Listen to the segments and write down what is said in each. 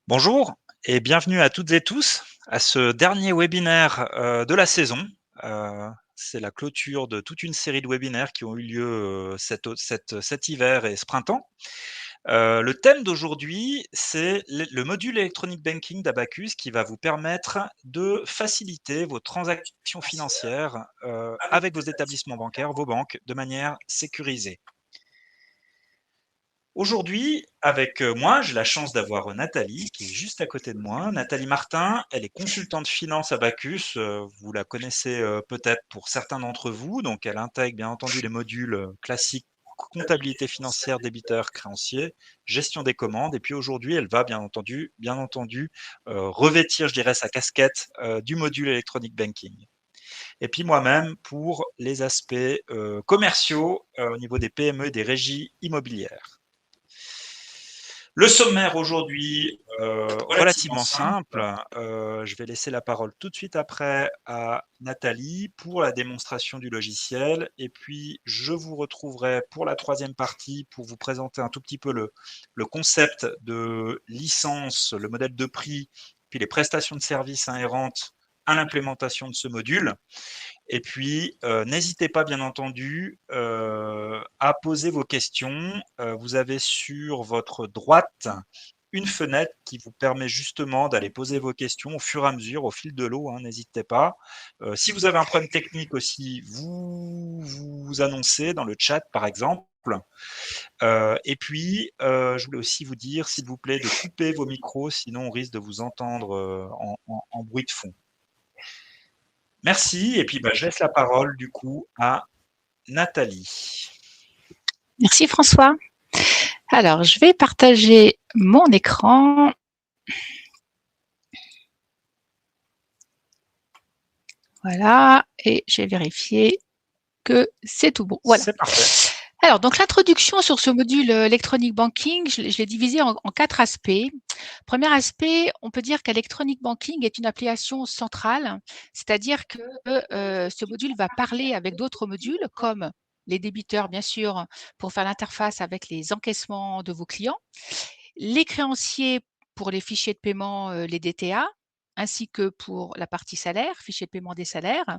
Bonjour et bienvenue à toutes et tous à ce dernier webinaire, de la saison. C'est la clôture de toute une série de webinaires qui ont eu lieu, cet hiver et ce printemps. Le thème d'aujourd'hui, c'est le module Electronic Banking d'Abacus qui va vous permettre de faciliter vos transactions financières, avec vos établissements bancaires, vos banques, de manière sécurisée. Aujourd'hui, avec moi, j'ai la chance d'avoir Nathalie qui est juste à côté de moi. Nathalie Martin, elle est consultante finance à Bacchus. Vous la connaissez peut-être pour certains d'entre vous. Donc, elle intègre bien entendu les modules classiques comptabilité financière, débiteur, créancier, gestion des commandes. Et puis aujourd'hui, elle va bien entendu revêtir, je dirais, sa casquette du module Electronic Banking. Et puis moi-même pour les aspects commerciaux au niveau des PME et des régies immobilières. Le sommaire aujourd'hui, relativement simple. Je vais laisser la parole tout de suite après à Nathalie pour la démonstration du logiciel et puis je vous retrouverai pour la troisième partie pour vous présenter un tout petit peu le concept de licence, le modèle de prix, puis les prestations de services inhérentes à l'implémentation de ce module. Et puis, n'hésitez pas, bien entendu, à poser vos questions. Vous avez sur votre droite une fenêtre qui vous permet justement d'aller poser vos questions au fur et à mesure, au fil de l'eau, hein, n'hésitez pas. Si vous avez un problème technique aussi, vous annoncez dans le chat, par exemple. Et puis, je voulais aussi vous dire, s'il vous plaît, de couper vos micros, sinon on risque de vous entendre en bruit de fond. Merci et puis, je laisse la parole du coup à Nathalie. Merci François. Alors, je vais partager mon écran. Voilà, et j'ai vérifié que c'est tout bon. Voilà. C'est parfait. Alors, donc l'introduction sur ce module Electronic Banking, je l'ai divisé en 4 aspects. Premier aspect, on peut dire qu'Electronic Banking est une application centrale, c'est-à-dire que ce module va parler avec d'autres modules comme les débiteurs, bien sûr, pour faire l'interface avec les encaissements de vos clients, les créanciers pour les fichiers de paiement, les DTA, ainsi que pour la partie salaire, fichier de paiement des salaires.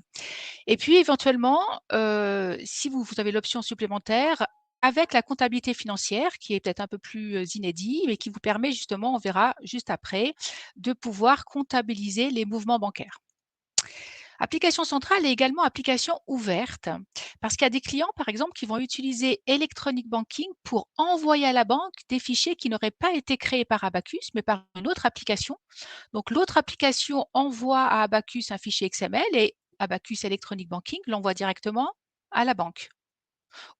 Et puis éventuellement, si vous avez l'option supplémentaire, avec la comptabilité financière qui est peut-être un peu plus, inédit, mais qui vous permet justement, on verra juste après, de pouvoir comptabiliser les mouvements bancaires. Application centrale et également application ouverte, parce qu'il y a des clients, par exemple, qui vont utiliser Electronic Banking pour envoyer à la banque des fichiers qui n'auraient pas été créés par Abacus, mais par une autre application. Donc, l'autre application envoie à Abacus un fichier XML et Abacus Electronic Banking l'envoie directement à la banque.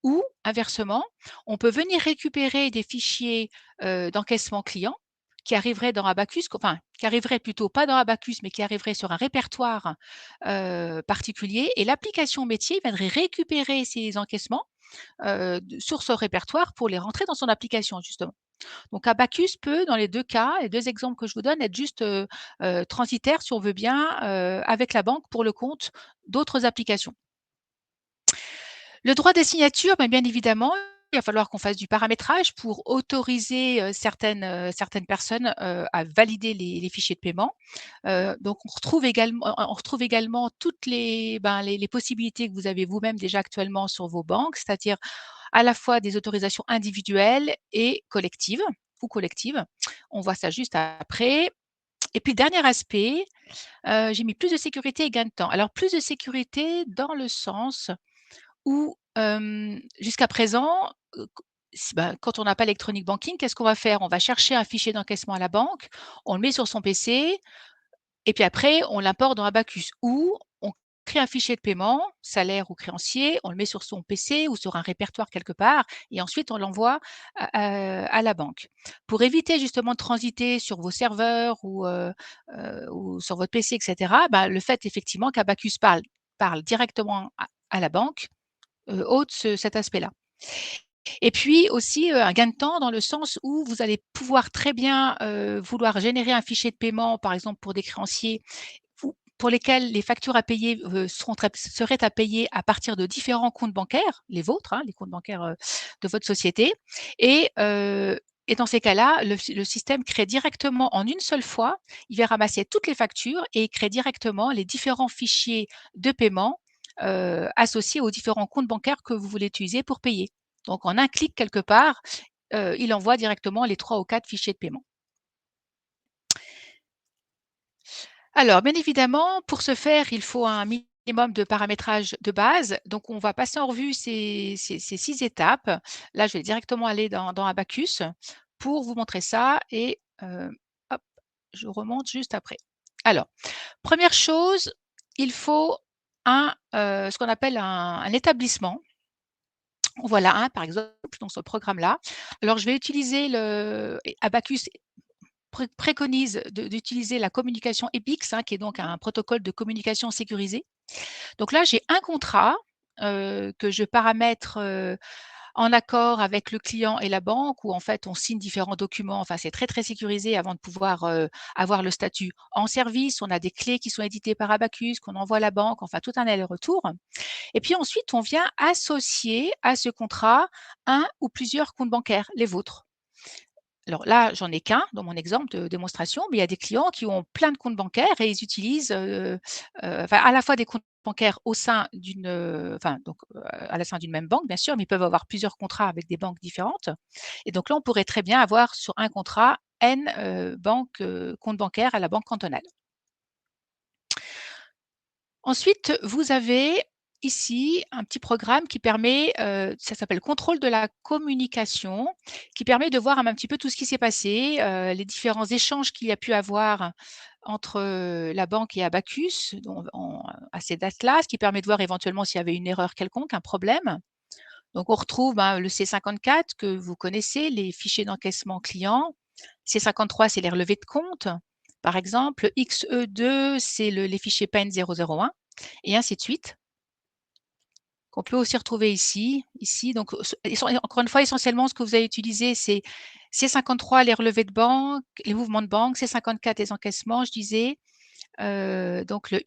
Ou, inversement, on peut venir récupérer des fichiers d'encaissement client qui arriveraient dans Abacus, enfin, qui arriveraient plutôt pas dans Abacus, mais qui arriveraient sur un répertoire particulier. Et l'application métier viendrait récupérer ces encaissements sur ce répertoire pour les rentrer dans son application, justement. Donc, Abacus peut, dans les deux cas, les deux exemples que je vous donne, être juste transitaire, si on veut bien, avec la banque pour le compte d'autres applications. Le droit des signatures, bien évidemment, il va falloir qu'on fasse du paramétrage pour autoriser certaines personnes à valider les fichiers de paiement. Donc, on retrouve également toutes les possibilités que vous avez vous-même déjà actuellement sur vos banques, c'est-à-dire à la fois des autorisations individuelles et collectives ou collectives. On voit ça juste après. Et puis, dernier aspect, j'ai mis plus de sécurité et gain de temps. Alors, plus de sécurité dans le sens où, jusqu'à présent, quand on n'a pas Electronic Banking, qu'est-ce qu'on va faire? On va chercher un fichier d'encaissement à la banque, on le met sur son PC et puis après on l'importe dans Abacus ou on crée un fichier de paiement, salaire ou créancier, on le met sur son PC ou sur un répertoire quelque part et ensuite on l'envoie à la banque. Pour éviter justement de transiter sur vos serveurs ou sur votre PC et cetera, le fait effectivement qu'Abacus parle directement à la banque, ôte cet aspect-là. Et puis aussi, un gain de temps dans le sens où vous allez pouvoir très bien, vouloir générer un fichier de paiement, par exemple pour des créanciers pour lesquels les factures à payer, seraient à payer à partir de différents comptes bancaires, les vôtres, hein, les comptes bancaires, de votre société et Et dans ces cas-là, le système crée directement en une seule fois, il va ramasser toutes les factures et il crée directement les différents fichiers de paiement associés aux différents comptes bancaires que vous voulez utiliser pour payer. Donc en un clic quelque part, il envoie directement les 3 ou 4 fichiers de paiement. Alors, bien évidemment, pour ce faire, il faut un minimum de paramétrage de base. Donc, on va passer en revue ces 6 étapes. Là, je vais directement aller dans Abacus pour vous montrer ça et hop, je remonte juste après. Alors, première chose, il faut ce qu'on appelle un établissement. Voilà un, par exemple, dans ce programme-là. Alors, je vais utiliser Abacus préconise d'utiliser la communication EPIX, hein, qui est donc un protocole de communication sécurisé. Donc là, j'ai un contrat que je paramètre en accord avec le client et la banque, où en fait on signe différents documents. Enfin, c'est très très sécurisé avant de pouvoir avoir le statut en service. On a des clés qui sont éditées par Abacus, qu'on envoie à la banque. Enfin, tout un aller-retour. Et puis ensuite, on vient associer à ce contrat un ou plusieurs comptes bancaires, les vôtres. Alors là, j'en ai qu'un dans mon exemple de démonstration, mais il y a des clients qui ont plein de comptes bancaires et ils utilisent enfin, à la fois des comptes bancaires au sein enfin, donc, à la sein d'une même banque, bien sûr, mais ils peuvent avoir plusieurs contrats avec des banques différentes. Et donc là, on pourrait très bien avoir sur un contrat N comptes bancaires à la banque cantonale. Ensuite, vous avez ici un petit programme qui permet, ça s'appelle contrôle de la communication, qui permet de voir un petit peu tout ce qui s'est passé, les différents échanges qu'il y a pu avoir entre, la banque et Abacus à ces dates-là, ce qui permet de voir éventuellement s'il y avait une erreur quelconque, un problème. Donc on retrouve, le C54 que vous connaissez, les fichiers d'encaissement client. C53, c'est les relevés de compte. Par exemple, XE2, c'est les fichiers PEN 001 et ainsi de suite, qu'on peut aussi retrouver ici. Donc, encore une fois, essentiellement, ce que vous allez utiliser, c'est C53, les relevés de banque, les mouvements de banque, C54, les encaissements, je disais, donc le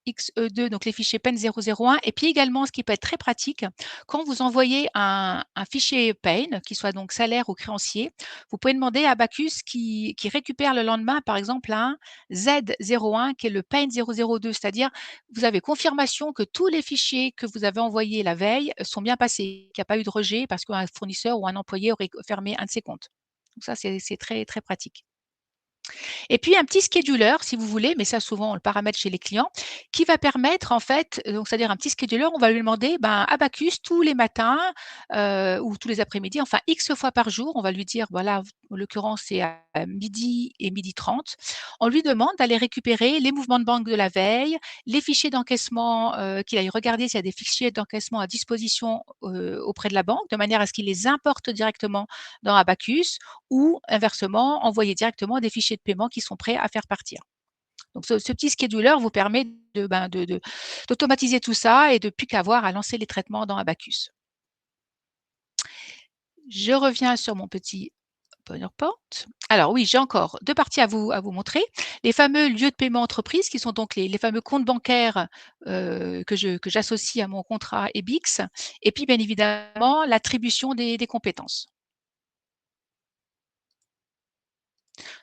XE2, donc les fichiers PEN 001. Et puis également, ce qui peut être très pratique, quand vous envoyez un fichier PEN, qui soit donc salaire ou créancier, vous pouvez demander à Abacus qui récupère le lendemain, par exemple, un Z01 qui est le PEN 002, c'est-à-dire vous avez confirmation que tous les fichiers que vous avez envoyés la veille sont bien passés, qu'il n'y a pas eu de rejet parce qu'un fournisseur ou un employé aurait fermé un de ses comptes. Donc ça, c'est très, très pratique. Et puis un petit scheduler, si vous voulez, mais ça souvent on le paramètre chez les clients, qui va permettre en fait, donc c'est-à-dire un petit scheduler, on va lui demander, Abacus tous les matins ou tous les après-midi, enfin X fois par jour, on va lui dire, voilà, en l'occurrence c'est à midi et 12h30. On lui demande d'aller récupérer les mouvements de banque de la veille, les fichiers d'encaissement, qu'il aille regarder s'il y a des fichiers d'encaissement à disposition auprès de la banque, de manière à ce qu'il les importe directement dans Abacus ou inversement, envoyer directement des fichiers de paiement qui sont prêts à faire partir. Donc ce petit scheduler vous permet d'automatiser tout ça et de plus qu'avoir à lancer les traitements dans Abacus. Je reviens sur mon petit PowerPoint. Alors oui, j'ai encore 2 parties à vous montrer. Les fameux lieux de paiement entreprise qui sont donc les fameux comptes bancaires, que j'associe à mon contrat EBIX et puis bien évidemment l'attribution des compétences.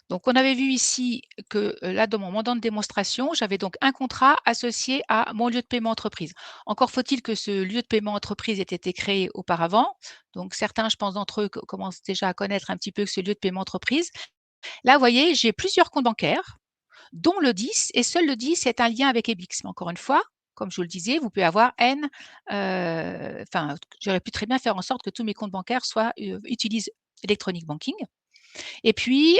Donc, on avait vu ici que là, dans mon mandant de démonstration, j'avais donc un contrat associé à mon lieu de paiement entreprise. Encore faut-il que ce lieu de paiement entreprise ait été créé auparavant. Donc, certains, je pense, d'entre eux commencent déjà à connaître un petit peu ce lieu de paiement entreprise. Là, vous voyez, j'ai plusieurs comptes bancaires, dont le 10, et seul le 10 est un lien avec EBIX. Mais encore une fois, comme je vous le disais, vous pouvez avoir N, enfin, j'aurais pu très bien faire en sorte que tous mes comptes bancaires utilisent Electronic Banking. Et puis,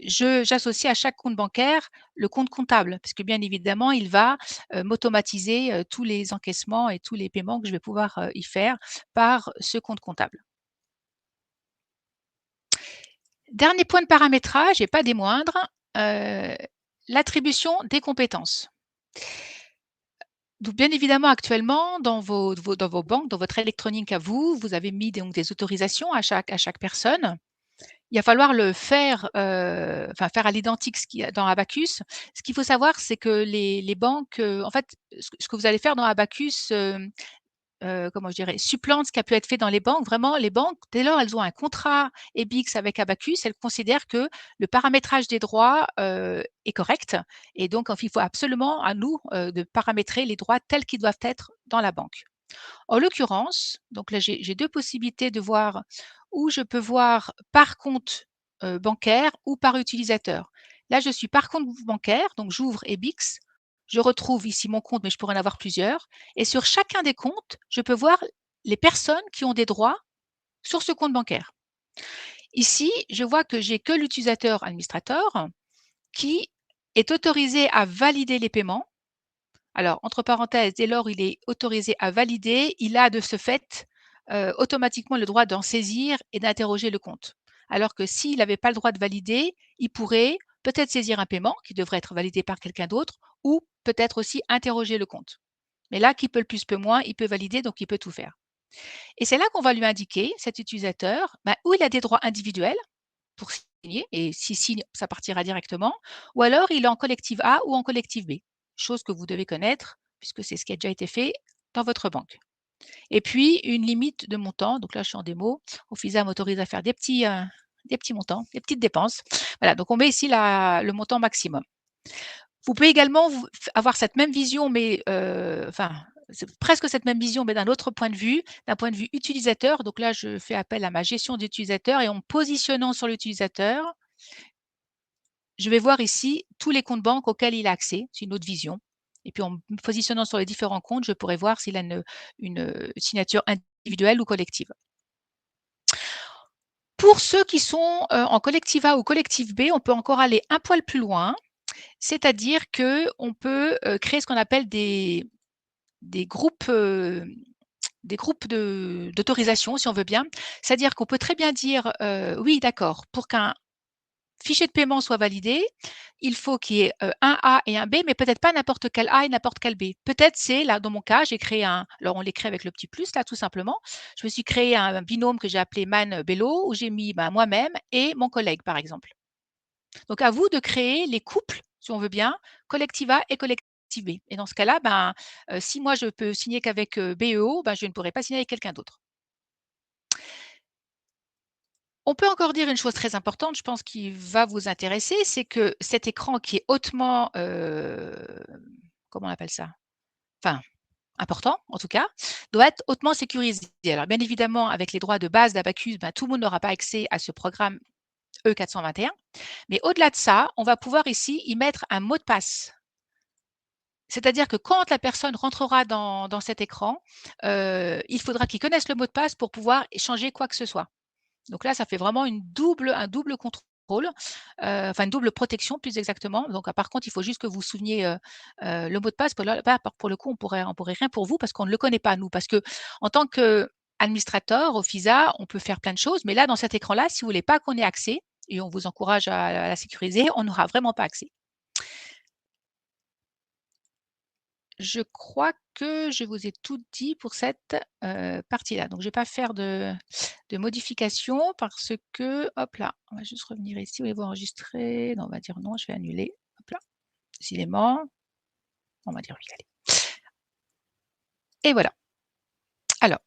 j'associe à chaque compte bancaire le compte comptable, parce que bien évidemment, il va, m'automatiser, tous les encaissements et tous les paiements que je vais pouvoir, y faire par ce compte comptable. Dernier point de paramétrage et pas des moindres, heu, l'attribution des compétences. Donc bien évidemment, actuellement, dans vos banques, dans votre électronique à vous, vous avez mis donc des autorisations à chaque personne. Il va falloir le faire, enfin faire à l'identique ce qu'il y a dans Abacus. Ce qu'il faut savoir, c'est que les banques, en fait, ce que vous allez faire dans Abacus, comment je dirais, supplante ce qui a pu être fait dans les banques. Vraiment, les banques, dès lors elles ont un contrat EBIX avec Abacus, elles considèrent que le paramétrage des droits est correct. Et donc, il faut absolument à nous de paramétrer les droits tels qu'ils doivent être dans la banque. En l'occurrence, donc là, j'ai 2 possibilités de voir où je peux voir par compte bancaire ou par utilisateur. Là, je suis par compte bancaire, donc j'ouvre EBIX. Je retrouve ici mon compte, mais je pourrais en avoir plusieurs. Et sur chacun des comptes, je peux voir les personnes qui ont des droits sur ce compte bancaire. Ici, je vois que j'ai que l'utilisateur administrateur qui est autorisé à valider les paiements. Alors, entre parenthèses, dès lors il est autorisé à valider, il a de ce fait automatiquement le droit d'en saisir et d'interroger le compte. Alors que s'il n'avait pas le droit de valider, il pourrait peut-être saisir un paiement qui devrait être validé par quelqu'un d'autre ou peut-être aussi interroger le compte. Mais là, qui peut le plus, peut moins, il peut valider, donc il peut tout faire. Et c'est là qu'on va lui indiquer, cet utilisateur, où il a des droits individuels pour signer, et s'il signe, ça partira directement, ou alors il est en collective A ou en collective B, chose que vous devez connaître puisque c'est ce qui a déjà été fait dans votre banque. Et puis une limite de montant, donc là je suis en démo, Offiza m'autorise à faire des petits montants, des petites dépenses. Voilà, donc on met ici le montant maximum. Vous pouvez également avoir cette même vision, mais c'est presque cette même vision, mais d'un autre point de vue, d'un point de vue utilisateur. Donc là, je fais appel à ma gestion d'utilisateur et en me positionnant sur l'utilisateur, je vais voir ici tous les comptes banques auxquels il a accès. C'est une autre vision. Et puis en me positionnant sur les différents comptes, je pourrais voir s'il a une signature individuelle ou collective. Pour ceux qui sont en collective A ou collective B, on peut encore aller un poil plus loin. C'est-à-dire qu'on peut créer ce qu'on appelle des groupes d'autorisation, si on veut bien. C'est-à-dire qu'on peut très bien dire oui, d'accord, pour qu'un fichier de paiement soit validé, il faut qu'il y ait un A et un B, mais peut-être pas n'importe quel A et n'importe quel B. Peut-être c'est, là, dans mon cas, j'ai créé alors on les crée avec le petit plus, là, tout simplement. Je me suis créé un binôme que j'ai appelé Man-Bello, où j'ai mis moi-même et mon collègue, par exemple. Donc, à vous de créer les couples, si on veut bien, collective A et collective B. Et dans ce cas-là, si moi je peux signer qu'avec BEO, je ne pourrai pas signer avec quelqu'un d'autre. On peut encore dire une chose très importante, je pense qui va vous intéresser, c'est que cet écran qui est hautement, comment on appelle ça? Enfin, important en tout cas, doit être hautement sécurisé. Alors bien évidemment, avec les droits de base d'Abacus, tout le monde n'aura pas accès à ce programme E421. Mais au-delà de ça, on va pouvoir ici y mettre un mot de passe. C'est-à-dire que quand la personne rentrera dans cet écran, il faudra qu'il connaisse le mot de passe pour pouvoir échanger quoi que ce soit. Donc là, ça fait vraiment un double contrôle, enfin une double protection plus exactement. Donc par contre, il faut juste que vous vous souveniez le mot de passe. Pour le coup, on pourrait rien pour vous parce qu'on ne le connaît pas nous. Parce que en tant qu'administrateur au FISA, on peut faire plein de choses, mais là, dans cet écran-là, si vous voulez pas qu'on ait accès, et on vous encourage à la sécuriser, on n'aura vraiment pas accès. Je crois que je vous ai tout dit pour cette partie-là. Donc, je ne vais pas faire de modifications parce que, hop là, on va juste revenir ici. Voulez-vous enregistrer? Non, on va dire non, je vais annuler. Hop là, décidément. On va dire oui, allez. Et voilà. Alors,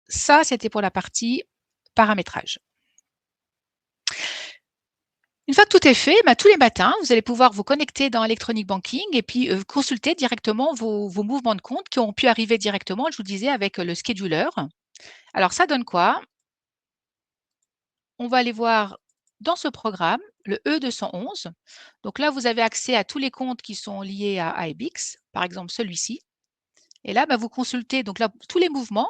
ça, c'était pour la partie paramétrage. Une fois que tout est fait, tous les matins, vous allez pouvoir vous connecter dans Electronic Banking et puis consulter directement vos mouvements de compte qui ont pu arriver directement, je vous disais, avec le scheduler. Alors, ça donne quoi? On va aller voir dans ce programme le E211. Donc là, vous avez accès à tous les comptes qui sont liés à EBIX, par exemple celui-ci. Et là, vous consultez donc là, tous les mouvements.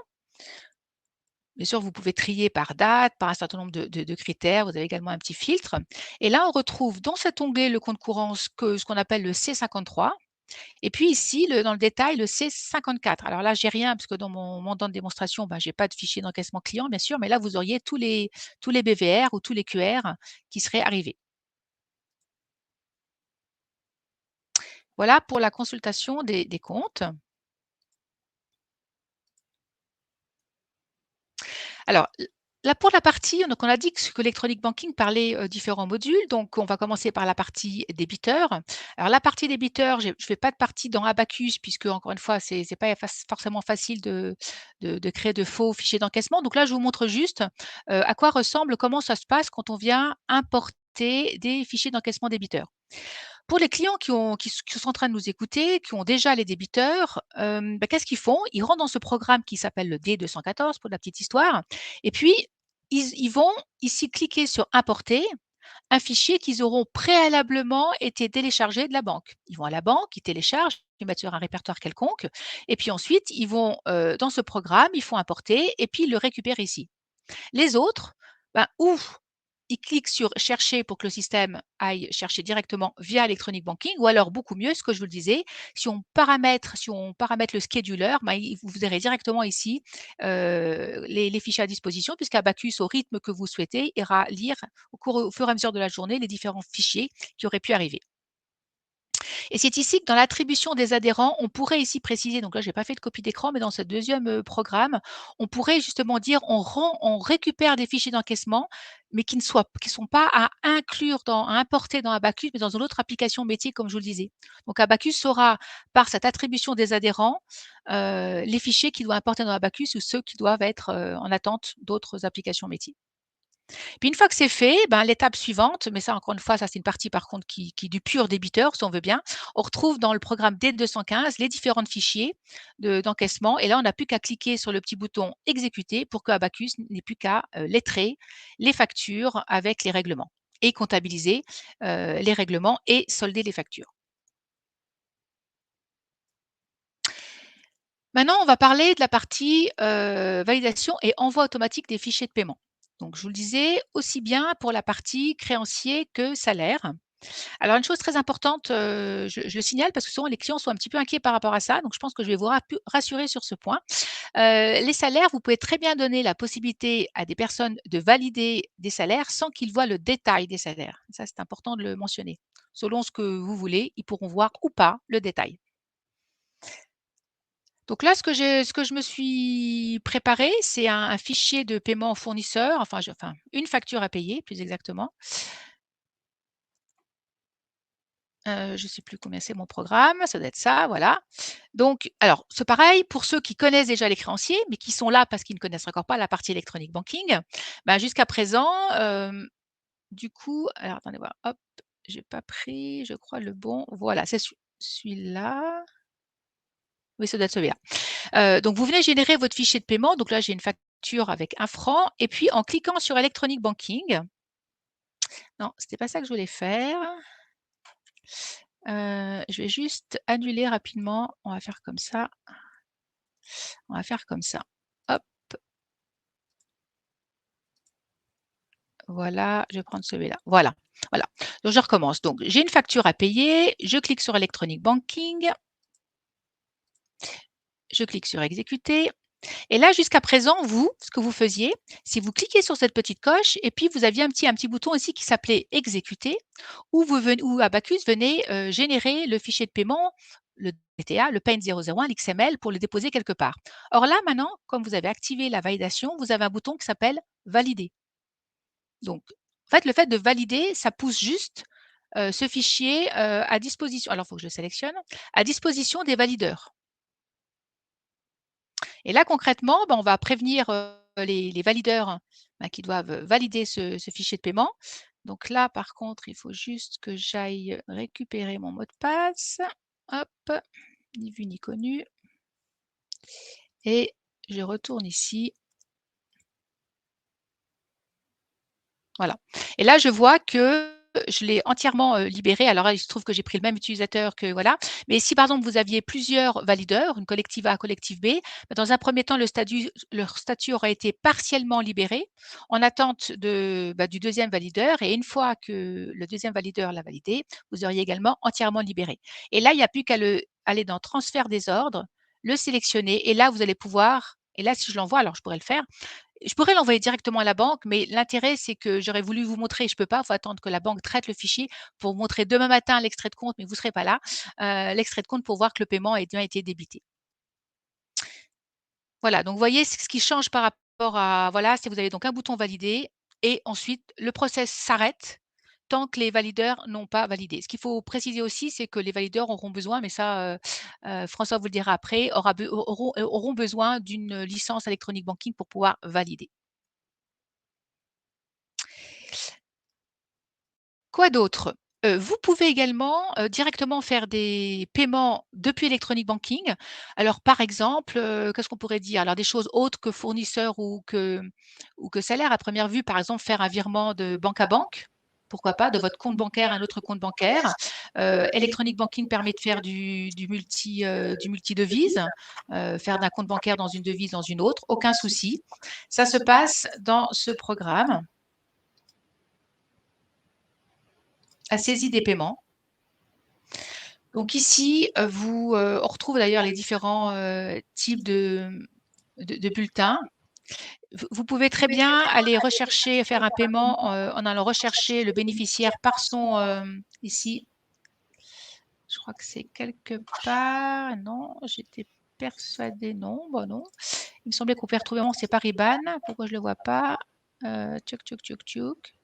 Bien sûr, vous pouvez trier par date, par un certain nombre de critères. Vous avez également un petit filtre. Et là, on retrouve dans cet onglet le compte courant ce qu'on appelle le C53. Et puis ici, dans le détail, le C54. Alors là, j'ai rien parce que dans mon montant de démonstration, j'ai pas de fichier d'encaissement client, bien sûr, mais là, vous auriez tous les BVR ou tous les QR qui seraient arrivés. Voilà pour la consultation des comptes. Alors, Là, pour la partie donc on a dit que l'électronic banking parlait, différents modules, donc on va commencer par la partie débiteur. Alors la partie débiteur, je fais pas de partie dans Abacus puisque encore une fois, c'est pas forcément facile de créer de faux fichiers d'encaissement. Donc là, je vous montre juste, à quoi ressemble comment ça se passe quand on vient importer des fichiers d'encaissement débiteurs. Pour les clients qui sont en train de nous écouter, qui ont déjà les débiteurs, bah, qu'est-ce qu'ils font? Ils rentrent dans ce programme qui s'appelle le D214 pour la petite histoire et puis ils vont ici cliquer sur «Importer» un fichier qu'ils auront préalablement été téléchargé de la banque. Ils vont à la banque, ils téléchargent, ils mettent sur un répertoire quelconque et puis ensuite ils vont, dans ce programme, ils font importer et puis ils le récupèrent ici. Les autres, ben, ou ils cliquent sur «Chercher» pour que le système aille chercher directement via Electronic Banking ou alors beaucoup mieux, ce que je vous le disais, si on paramètre le scheduler, ben, vous verrez directement ici, les fichiers à disposition puisqu'Abacus, au rythme que vous souhaitez, ira lire au fur et à mesure de la journée les différents fichiers qui auraient pu arriver. Et c'est ici que dans l'attribution des adhérents, on pourrait ici préciser, donc là, j'ai pas fait de copie d'écran, mais dans ce deuxième programme, on pourrait justement dire on récupère des fichiers d'encaissement, mais qui sont pas à inclure à importer dans Abacus, mais dans une autre application métier, comme je vous le disais. Donc Abacus saura, par cette attribution des adhérents, les fichiers qu'il doit importer dans Abacus ou ceux qui doivent être en attente d'autres applications métiers. Puis une fois que c'est fait, ben, l'étape suivante, mais ça encore une fois, ça c'est une partie par contre qui est du pur débiteur, si on veut bien. On retrouve dans le programme D215 les différents fichiers d'encaissement et là, on n'a plus qu'à cliquer sur le petit bouton exécuter pour que Abacus n'ait plus qu'à lettrer les factures avec les règlements et comptabiliser les règlements et solder les factures. Maintenant, on va parler de la partie, validation et envoi automatique des fichiers de paiement. Donc je vous le disais, aussi bien pour la partie créancier que salaire. Alors une chose très importante, je le signale parce que souvent les clients sont un petit peu inquiets par rapport à ça, donc je pense que je vais vous rassurer sur ce point. Les salaires, vous pouvez très bien donner la possibilité à des personnes de valider des salaires sans qu'ils voient le détail des salaires. Ça, c'est important de le mentionner. Selon ce que vous voulez, ils pourront voir ou pas le détail. Donc là, ce que je me suis préparé, c'est un fichier de paiement fournisseur, enfin une facture à payer plus exactement. Je ne sais plus combien c'est mon programme, ça doit être ça, voilà. Donc alors, c'est pareil pour ceux qui connaissent déjà les créanciers, mais qui sont là parce qu'ils ne connaissent encore pas la partie électronique banking. Ben, jusqu'à présent, du coup alors attendez voir, hop, j'ai pas pris, je crois le bon, voilà, c'est celui-là. Oui, ça doit être celui-là. Donc vous venez générer votre fichier de paiement. Donc là, j'ai une facture avec 1 franc et puis en cliquant sur Electronic Banking non, c'était pas ça que je voulais faire. Je vais juste annuler rapidement. On va faire comme ça. On va faire comme ça. Hop, voilà, je vais prendre celui-là. Voilà, voilà. Donc je recommence. Donc j'ai une facture à payer, je clique sur Electronic Banking, je clique sur exécuter. Et là, jusqu'à présent, vous, ce que vous faisiez, si vous cliquez sur cette petite coche et puis vous aviez un petit bouton ici qui s'appelait «Exécuter» où Abacus venait, générer le fichier de paiement, le DTA, le PAIN 001, l'XML pour le déposer quelque part. Or là, maintenant, comme vous avez activé la validation, vous avez un bouton qui s'appelle «Valider». Donc en fait, le fait de valider, ça pousse juste, ce fichier, à disposition alors il faut que je le sélectionne, à disposition des valideurs. Et là, concrètement, ben, on va prévenir, les valideurs, bah, qui doivent, valider ce fichier de paiement. Donc là, par contre, il faut juste que j'aille récupérer mon mot de passe. Hop, ni vu ni connu et je retourne ici. Voilà et là, je vois que je l'ai entièrement, libéré. Alors là, il se trouve que j'ai pris le même utilisateur que voilà. Mais si par exemple vous aviez plusieurs valideurs, une collective A, collective B, bah, dans un premier temps, leur statut aurait été partiellement libéré en attente du deuxième valideur et une fois que le deuxième valideur l'a validé, vous auriez également entièrement libéré. Et là, il n'y a plus qu'à aller dans transfert des ordres, le sélectionner et là, vous allez pouvoir et là, si je l'envoie, alors je pourrais le faire, je pourrais l'envoyer directement à la banque, mais l'intérêt, c'est que j'aurais voulu vous montrer, je peux pas, il faut attendre que la banque traite le fichier pour vous montrer demain matin l'extrait de compte, mais vous serez pas là, l'extrait de compte pour voir que le paiement a bien été débité. Voilà, donc vous voyez ce qui change par rapport voilà, si vous avez donc un bouton valider et ensuite le process s'arrête tant que les valideurs n'ont pas validé. Ce qu'il faut préciser aussi, c'est que les valideurs auront besoin, mais ça, François vous le dira après, auront besoin d'une licence électronique banking pour pouvoir valider. Quoi d'autre? Vous pouvez également, directement faire des paiements depuis Electronic Banking. Alors par exemple, qu'est-ce qu'on pourrait dire? Alors des choses autres que fournisseurs ou que salaire à première vue, par exemple faire un virement de banque à banque, pourquoi pas, de votre compte bancaire à un autre compte bancaire. Electronic Banking permet de faire du multi-devise, faire d'un compte bancaire dans une devise dans une autre, aucun souci. Ça se passe dans ce programme. À saisie des paiements. Donc ici, on retrouve d'ailleurs les différents types de bulletins. Vous pouvez très bien aller rechercher, faire un paiement en allant rechercher le bénéficiaire par son, ici, je crois que c'est quelque part, non, j'étais persuadée, non, bon non. Il me semblait qu'on pouvait retrouver, c'est par IBAN, pourquoi je ne le vois pas? Tchouk, tchouk, tchouk, tchouk.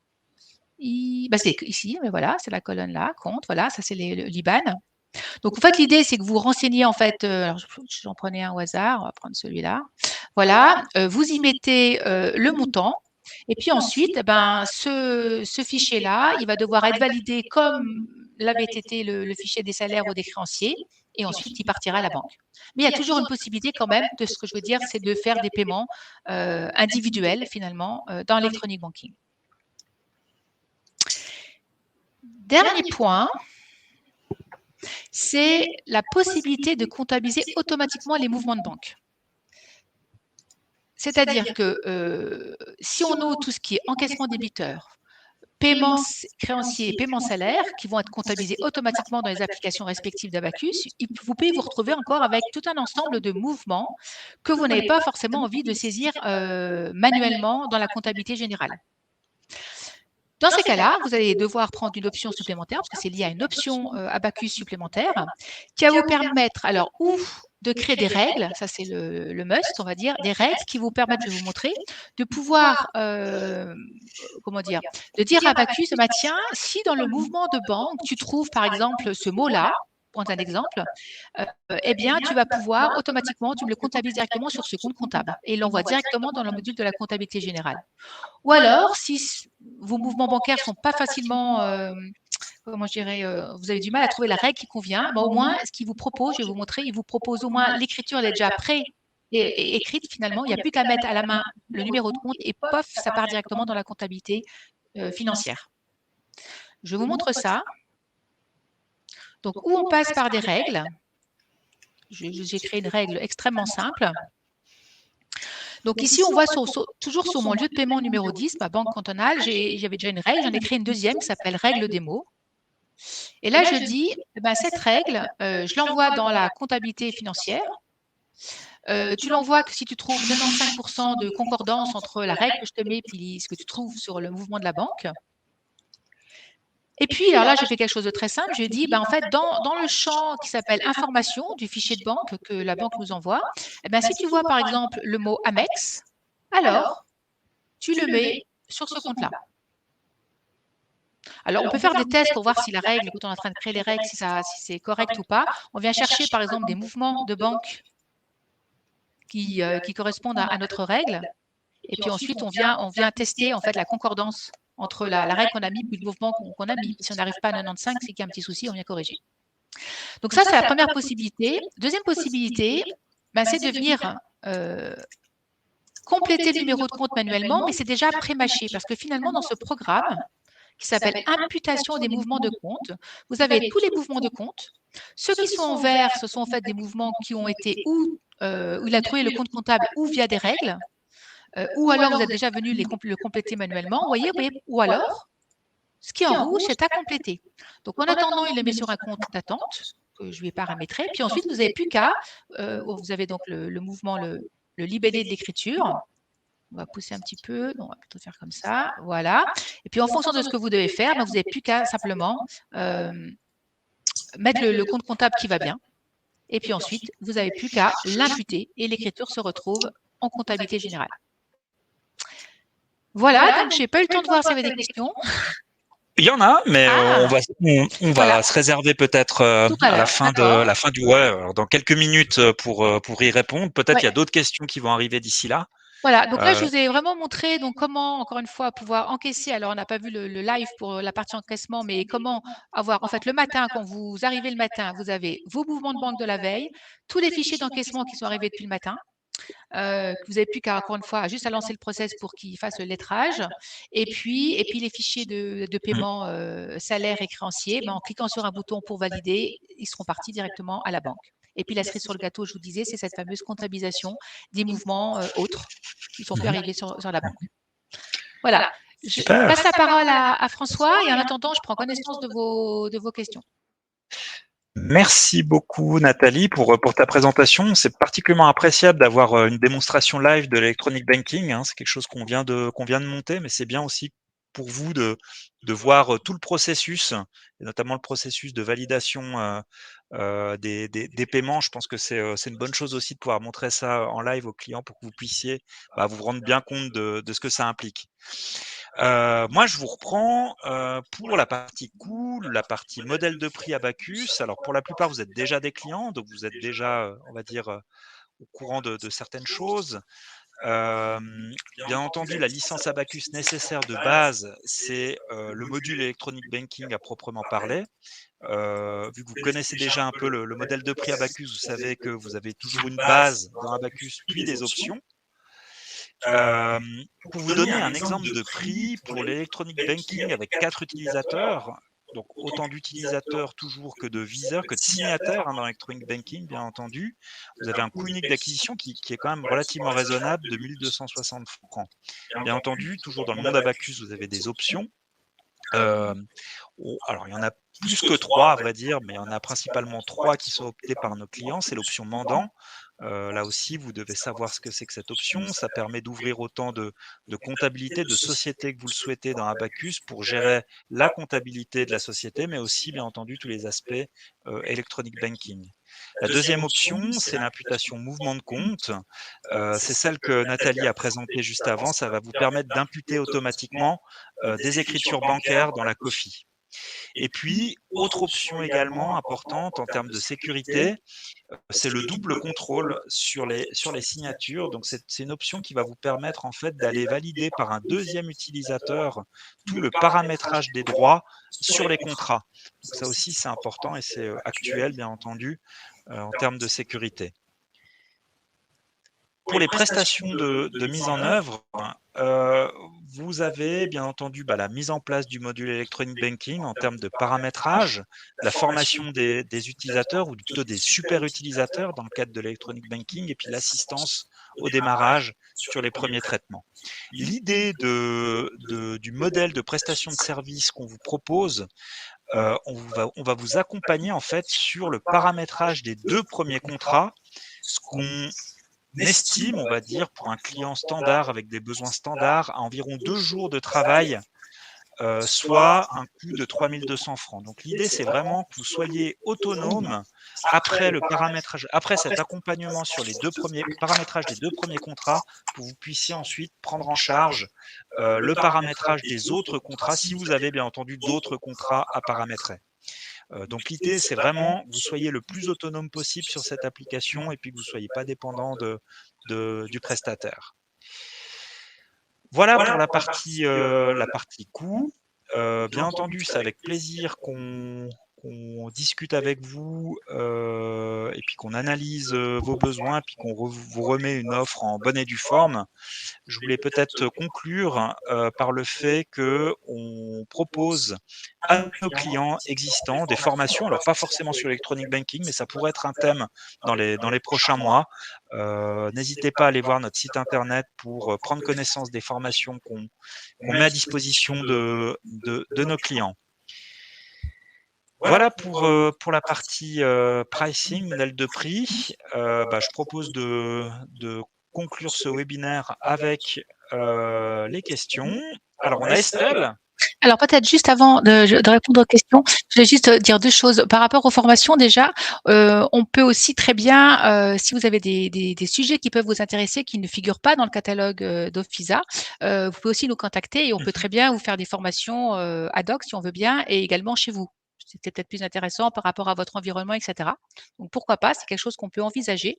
C'est ici, mais voilà, c'est la colonne là, compte, voilà, ça c'est l'IBAN. Donc en fait, l'idée, c'est que vous renseignez en fait, alors j'en prenais un au hasard, on va prendre celui-là. Voilà, vous y mettez le montant. Et puis ensuite, eh ben, ce fichier-là, il va devoir être validé comme l'avait été le fichier des salaires ou des créanciers. Et ensuite, il partira à la banque. Mais il y a toujours une possibilité quand même, de ce que je veux dire, c'est de faire des paiements individuels finalement dans Electronic Banking. Dernier point, c'est la possibilité de comptabiliser automatiquement les mouvements de banque. C'est-à-dire que si on note tout ce qui est encaissement débiteur, paiement créancier et paiement salaire, qui vont être comptabilisés automatiquement dans les applications respectives d'Abacus, vous pouvez vous retrouver encore avec tout un ensemble de mouvements que vous n'avez pas forcément envie de saisir manuellement dans la comptabilité générale. Dans ces cas-là, vous allez devoir prendre une option supplémentaire, parce que c'est lié à une option Abacus supplémentaire, qui va vous permettre, alors, ou de créer des règles, ça c'est le must, on va dire, des règles qui vous permettent, je vais vous montrer, de pouvoir, comment dire, de dire à Abacus, bah, tiens, si dans le mouvement de banque, tu trouves par exemple ce mot-là, prends un exemple, eh bien, tu vas pouvoir automatiquement, tu me le comptabilises directement sur ce compte comptable et il l'envoie directement dans le module de la comptabilité générale. Ou alors, si vos mouvements bancaires ne sont pas facilement, comment je dirais, vous avez du mal à trouver la règle qui convient, bah, au moins, ce qu'il vous propose, je vais vous montrer, il vous propose au moins l'écriture, elle est déjà écrite finalement, il n'y a plus qu'à mettre à la main le numéro de compte et pof, ça part directement dans la comptabilité financière. Je vous montre ça. Donc, où on passe par des règles, j'ai créé une règle extrêmement simple. Donc ici, on voit toujours sur mon lieu de paiement numéro 10, ma banque cantonale, j'avais déjà une règle, j'en ai créé une deuxième qui s'appelle règle démo. Et là, je dis, cette règle, je l'envoie dans la comptabilité financière. Tu l'envoies que si tu trouves 95% de concordance entre la règle que je te mets et ce que tu trouves sur le mouvement de la banque. Et puis, alors là, j'ai fait quelque chose de très simple. Je dis, en fait, dans le champ qui s'appelle information du fichier de banque que la banque nous envoie, si tu vois par exemple le mot Amex, alors tu le mets sur ce compte-là. Alors, on peut faire des tests pour voir si la règle, quand on est en train de créer les règles, si c'est correct ou pas. On vient chercher par exemple des mouvements de banque qui correspondent à notre règle. Et puis ensuite, on vient tester en fait la concordance entre la règle qu'on a mis et le mouvement qu'on a mis. Si on n'arrive pas à 95, c'est qu'il y a un petit souci, on vient corriger. Donc ça, c'est la première possibilité. Deuxième possibilité, c'est de venir compléter le numéro de compte manuellement, mais c'est déjà pré-mâché parce que finalement, dans ce programme qui s'appelle imputation des mouvements de compte, vous avez tous les mouvements de compte. Ceux qui sont en vert, ce sont en fait des mouvements qui ont été où il a trouvé le compte comptable ou via des règles, ou alors vous êtes déjà venu le compléter manuellement, vous voyez, ou alors, ce qui est en rouge, c'est à compléter. Donc, en attendant, il le met sur un compte d'attente que je lui ai paramétré. Puis ensuite, vous n'avez plus qu'à, vous avez donc le mouvement, le libellé de l'écriture. On va pousser un petit peu, on va plutôt faire comme ça, voilà. Et puis, en fonction de ce que vous devez faire, vous n'avez plus qu'à simplement mettre le compte comptable qui va bien. Et puis ensuite, vous n'avez plus qu'à l'imputer et l'écriture se retrouve en comptabilité générale. Voilà, donc j'ai pas eu le temps de voir s'il y avait des questions. Il y en a, mais Ah, on voilà, va se réserver peut-être tout à à l'heure, d'accord. la fin du ouais, alors dans quelques minutes pour y répondre. Peut-être il y a Ouais. d'autres questions qui vont arriver d'ici là. Voilà, donc là, je Euh, vous ai vraiment montré donc comment, encore une fois, pouvoir encaisser. Alors, on n'a pas vu le live pour la partie encaissement, mais comment avoir, en fait, le matin, quand vous arrivez le matin, vous avez vos mouvements de banque de la veille, tous les fichiers d'encaissement qui sont arrivés depuis le matin, que vous n'avez plus qu'à, encore une fois, juste à lancer le process pour qu'il fasse le lettrage. Et puis les fichiers de hmm. paiement salaire et créancier, ben, en cliquant sur un bouton pour valider, ils seront partis directement à la banque. Et puis la cerise sur le gâteau, je vous disais, c'est cette fameuse comptabilisation des mouvements autres qui sont pu Mhm. arriver sur la banque. Voilà. Je Super. passe la parole à François et en attendant, je prends connaissance de vos questions. Merci beaucoup Nathalie pour ta présentation. C'est particulièrement appréciable d'avoir une démonstration live de l'électronic banking, hein. C'est quelque chose qu'on vient de monter, mais c'est bien aussi pour vous de voir tout le processus, et notamment le processus de validation des paiements. Je pense que c'est une bonne chose aussi de pouvoir montrer ça en live aux clients pour que vous puissiez vous rendre bien compte de ce que ça implique. Moi, je vous reprends pour la partie coût, la partie modèle de prix Abacus. Alors, pour la plupart, vous êtes déjà des clients, donc vous êtes déjà, on va dire, au courant de certaines choses. Bien entendu, la licence Abacus nécessaire de base, c'est le module Electronic Banking à proprement parler. Vu que vous connaissez déjà un peu le modèle de prix Abacus, vous savez que vous avez toujours une base dans Abacus, puis des options. Euh, pour vous donner un exemple de prix pour l'électronic banking avec 4 utilisateurs, donc autant d'utilisateurs toujours que de viseurs, que de signataires dans l'électronic banking, bien entendu, vous avez un coût unique d'acquisition qui est quand même relativement raisonnable de 1260 francs. Bien entendu, toujours dans le monde Abacus, vous avez des options. Euh, alors, il y en a plus que trois, à vrai dire, mais il y en a principalement trois qui sont optées par nos clients. C'est l'option mandant. Là aussi, vous devez savoir ce que c'est que cette option. Ça permet d'ouvrir autant de comptabilité, de société que vous le souhaitez dans Abacus pour gérer la comptabilité de la société, mais aussi, bien entendu, tous les aspects electronic banking. La deuxième option, c'est l'imputation mouvement de compte. C'est celle que Nathalie a présentée juste avant. Ça va vous permettre d'imputer automatiquement des écritures bancaires dans la COFI. Et puis, autre option également importante en termes de sécurité, c'est le double contrôle sur les signatures. Donc, c'est une option qui va vous permettre en fait d'aller valider par un deuxième utilisateur tout le paramétrage des droits sur les contrats. Donc, ça aussi, c'est important et c'est actuel, bien entendu, en termes de sécurité. Pour les prestations de mise en œuvre, euh, vous avez bien entendu la mise en place du module Electronic Banking en termes de paramétrage, la formation des utilisateurs ou plutôt des super utilisateurs dans le cadre de l'Electronic Banking et puis l'assistance au démarrage sur les premiers traitements. L'idée du modèle de prestation de service qu'on vous propose, on va vous accompagner en fait sur le paramétrage des 2 premiers contrats, ce qu'on estime, on va dire, pour un client standard avec des besoins standards, à environ 2 jours de travail, soit un coût de 3200 francs. Donc l'idée, c'est vraiment que vous soyez autonome après le paramétrage, après cet accompagnement sur les 2 premiers paramétrages des 2 premiers contrats, pour que vous puissiez ensuite prendre en charge le paramétrage des autres contrats, si vous avez bien entendu d'autres contrats à paramétrer. Donc l'idée, c'est vraiment que vous soyez le plus autonome possible sur cette application et puis que vous ne soyez pas dépendant du prestataire. Voilà pour la partie coût. Bien entendu, c'est avec plaisir qu'on discute avec vous et puis qu'on analyse vos besoins, puis qu'on vous remet une offre en bonne et due forme. Je voulais peut-être conclure par le fait qu'on propose à nos clients existants des formations, alors pas forcément sur l'électronic banking, mais ça pourrait être un thème dans les prochains mois. N'hésitez pas à aller voir notre site internet pour prendre connaissance des formations qu'on met à disposition de nos clients. Voilà pour la partie pricing, modèle de prix. Je propose de conclure ce webinaire avec les questions. Alors, on a Estelle. Alors peut-être juste avant de répondre aux questions, je voulais juste dire 2 choses. Par rapport aux formations déjà, on peut aussi très bien, si vous avez des sujets qui peuvent vous intéresser, qui ne figurent pas dans le catalogue, d'Offiza, vous pouvez aussi nous contacter et on peut Mmh. très bien vous faire des formations, ad hoc si on veut bien et également chez vous. C'était peut-être plus intéressant par rapport à votre environnement et cetera. Donc pourquoi pas, c'est quelque chose qu'on peut envisager.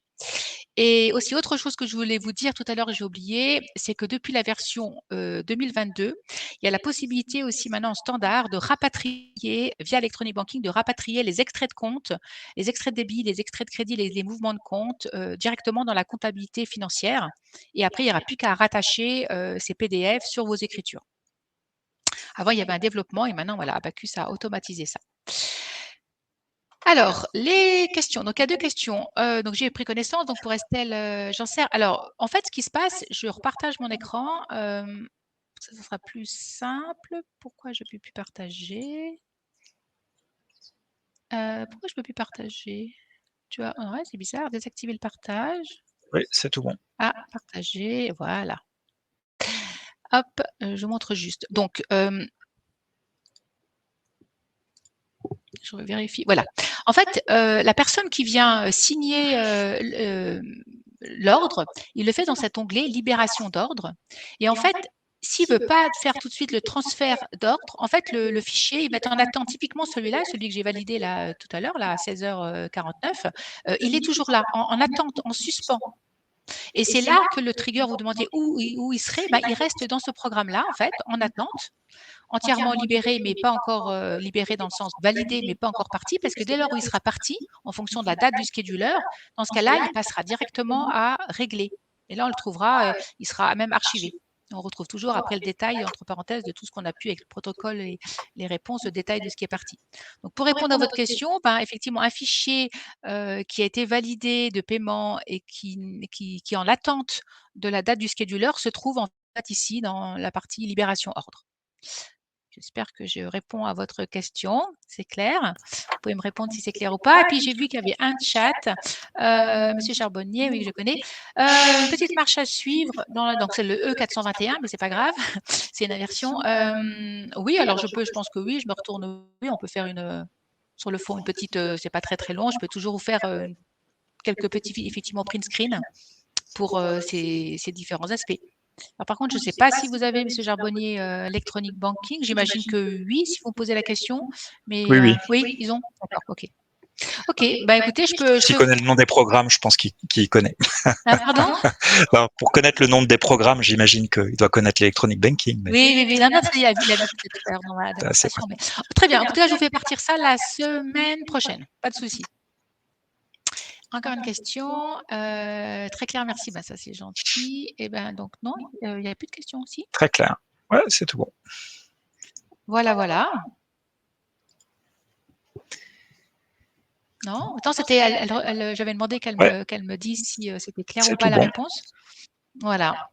Et aussi autre chose que je voulais vous dire tout à l'heure, j'ai oublié, c'est que depuis la version 2022, il y a la possibilité aussi maintenant en standard de rapatrier via Electronic Banking, de rapatrier les extraits de compte, les extraits de débit, les extraits de crédit, les mouvements de compte directement dans la comptabilité financière. Et après, il n'y aura plus qu'à rattacher ces PDF sur vos écritures. Avant, il y avait un développement et maintenant, voilà, Abacus a automatisé ça. Alors, les questions. Donc, il y a 2 questions. Donc, j'ai pris connaissance. Donc, pour Estelle, Jancer. Alors, en fait, ce qui se passe, je repartage mon écran. Ça sera plus simple. Pourquoi je ne peux plus partager? Pourquoi je ne peux plus partager? Tu vois? Ouais, c'est bizarre. Désactiver le partage. Oui, c'est tout bon. Ah, partager, voilà. Hop, je montre juste. Donc, je vérifie. Voilà. En fait, la personne qui vient signer l'ordre, il le fait dans cet onglet Libération d'ordre. Et en fait, s'il ne veut pas faire tout de suite le transfert d'ordre, en fait, le fichier, il met en attente typiquement celui-là, celui que j'ai validé là tout à l'heure, là, à 16h49, il est toujours là, en attente, en suspens. Et c'est là que le trigger, vous demandiez où il serait, ben, il reste dans ce programme-là, en fait, en attente, entièrement libéré, mais pas encore libéré dans le sens validé, mais pas encore parti, parce que dès lors où il sera parti, en fonction de la date du scheduler, dans ce cas-là, il passera directement à régler. Et là, on le trouvera, il sera même archivé. On retrouve toujours après le détail, entre parenthèses, de tout ce qu'on a pu avec le protocole et les réponses, le détail de ce qui est parti. Donc, pour répondre à votre question, ben, effectivement, un fichier qui a été validé de paiement et qui est en attente de la date du scheduler se trouve en fait ici dans la partie libération ordre. J'espère que je réponds à votre question, c'est clair. Vous pouvez me répondre si c'est clair ou pas. Et puis j'ai vu qu'il y avait un chat, Monsieur Charbonnier, oui, que je connais. Une petite marche à suivre, donc c'est le E421, mais c'est pas grave, c'est une inversion. Oui, alors je pense que oui, je me retourne, oui, on peut faire sur le fond, une petite, c'est pas très très long, je peux toujours vous faire quelques petits, effectivement, print screen pour ces différents aspects. Alors, par contre, je ne sais pas si vous avez, Monsieur Charbonnier, Electronic Banking. J'imagine que oui, si vous me posez la question. Mais Oui, oui. oui, ils ont. D'accord, ok. Ok, bah écoutez, je peux. S'il connaît le nom des programmes, je pense qu'il connaît. Ah, pardon? Alors, pour connaître le nom des programmes, j'imagine qu'il doit connaître l'electronic banking. Mais Oui, oui, oui. Non, non, ça, il a l'habitude de faire dans la c'est assez démonstration. Mais... Très bien. En tout cas, je vous fais partir ça la semaine prochaine. Pas de souci. Encore une question. Très clair, merci. Ben, ça, c'est gentil. Et ben donc, non, il n'y a plus de questions aussi. très clair. Ouais, c'est tout bon. Voilà, voilà. Non, attends, c'était, j'avais demandé qu'elle me dise si c'était clair ou pas la réponse. Voilà.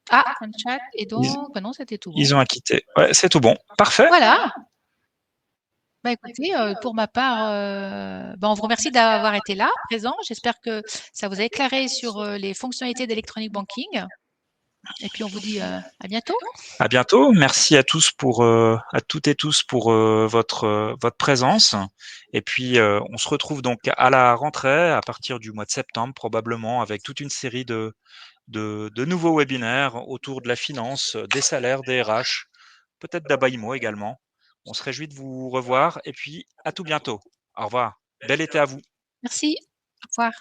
Ah, un chat, et donc, non, c'était tout bon. Ils ont acquitté. Ouais, c'est tout bon. Parfait. Voilà. Bah écoutez, pour ma part, on vous remercie d'avoir été là, présent. J'espère que ça vous a éclairé sur les fonctionnalités d'Electronic Banking. Et puis on vous dit à bientôt. À bientôt. Merci à tous à toutes et tous pour votre présence. Et puis on se retrouve donc à la rentrée à partir du mois de septembre probablement avec toute une série de nouveaux webinaires autour de la finance, des salaires, des RH, peut-être d'Abaïmo également. On se réjouit de vous revoir et puis à tout bientôt. Au revoir. Bel été à vous. Merci. Au revoir.